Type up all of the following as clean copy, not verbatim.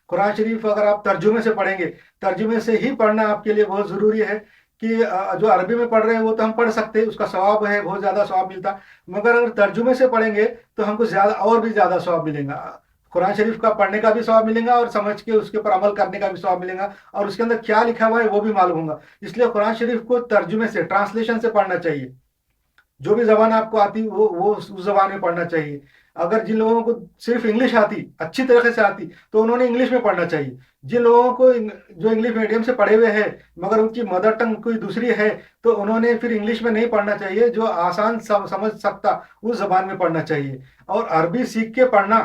قرآن شریف اگر آپ ترجمے سے پڑھیں گے، ترجمے سے ہی پڑھنا آپ کے لیے بہت ضروری ہے کہ جو عربی میں پڑھ رہے ہیں وہ تو ہم پڑھ سکتے ہیں، اس کا ثواب ہے، بہت زیادہ ثواب ملتا، مگر اگر ترجمے سے پڑھیں گے تو ہم کو زیادہ اور بھی زیادہ ثواب ملے گا۔ قرآن شریف کا پڑھنے کا بھی ثواب ملے گا، اور سمجھ کے اس کے اوپر عمل کرنے کا بھی ثواب ملے گا، اور اس کے اندر کیا لکھا ہوا ہے وہ بھی معلوم ہوگا۔ اس لیے قرآن شریف کو ترجمے سے، ٹرانسلیشن سے پڑھنا چاہیے۔ جو بھی زبان آپ کو آتی وہ اس زبان میں پڑھنا چاہیے۔ اگر جن لوگوں کو صرف انگلش آتی، اچھی طریقے سے آتی، تو انہوں نے انگلش میں پڑھنا چاہیے۔ جن لوگوں کو جو انگلش میڈیم سے پڑھے ہوئے ہیں مگر ان کی مدر ٹنگ کوئی دوسری ہے، تو انہوں نے پھر انگلش میں نہیں پڑھنا چاہیے، جو آسان سمجھ سکتا اس زبان میں پڑھنا چاہیے۔ اور عربی سیکھ کے پڑھنا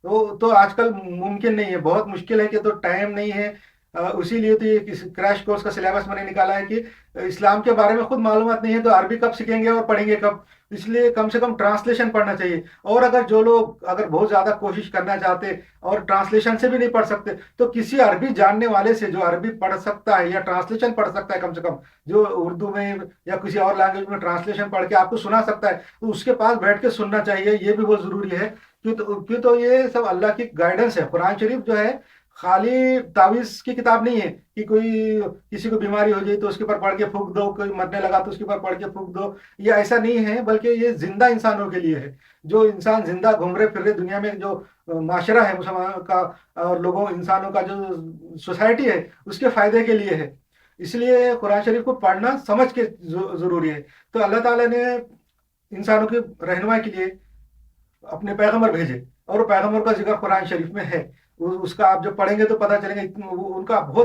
تو آج کل ممکن نہیں ہے، بہت مشکل ہے، کہ تو ٹائم نہیں ہے۔ اسی لیے تو یہ کریش کورس کا سلیبس میں نے نکالا ہے کہ اسلام کے بارے میں خود معلومات نہیں ہے تو عربی کب سیکھیں گے اور پڑھیں گے کب؟ اس لیے کم سے کم ٹرانسلیشن پڑھنا چاہیے۔ اور اگر جو لوگ اگر بہت زیادہ کوشش کرنا چاہتے اور ٹرانسلیشن سے بھی نہیں پڑھ سکتے، تو کسی عربی جاننے والے سے جو عربی پڑھ سکتا ہے یا ٹرانسلیشن پڑھ سکتا ہے، کم سے کم جو اردو میں یا کسی اور لینگویج میں ٹرانسلیشن پڑھ کے آپ کو سنا سکتا ہے، تو اس کے پاس بیٹھ کے سننا چاہیے، یہ بھی بہت ضروری ہے۔ کیوں تو یہ سب اللہ کی گائیڈنس ہے۔ قرآن شریف جو ہے خالی تعویذ کی کتاب نہیں ہے کہ کوئی کسی کو بیماری ہو جائے تو اس کے اوپر پڑھ کے پھونک دو، کوئی مرنے لگا تو اس کے اوپر پڑھ کے پھونک دو، یہ ایسا نہیں ہے، بلکہ یہ زندہ انسانوں کے لیے ہے۔ جو انسان زندہ گھوم رہے پھر رہے دنیا میں، جو معاشرہ ہے مسلمانوں کا اور لوگوں انسانوں کا جو سوسائٹی ہے، اس کے فائدے کے لیے ہے۔ اس لیے قرآن شریف کو پڑھنا سمجھ کے ضروری ہے۔ تو اللہ تعالیٰ نے انسانوں کی رہنمائی کے لیے اپنے پیغمبر بھیجے، اور پیغمبر کا ذکر قرآن شریف میں ہے۔ اس کا آپ جب پڑھیں گے تو پتہ چلے گا ان کا بہت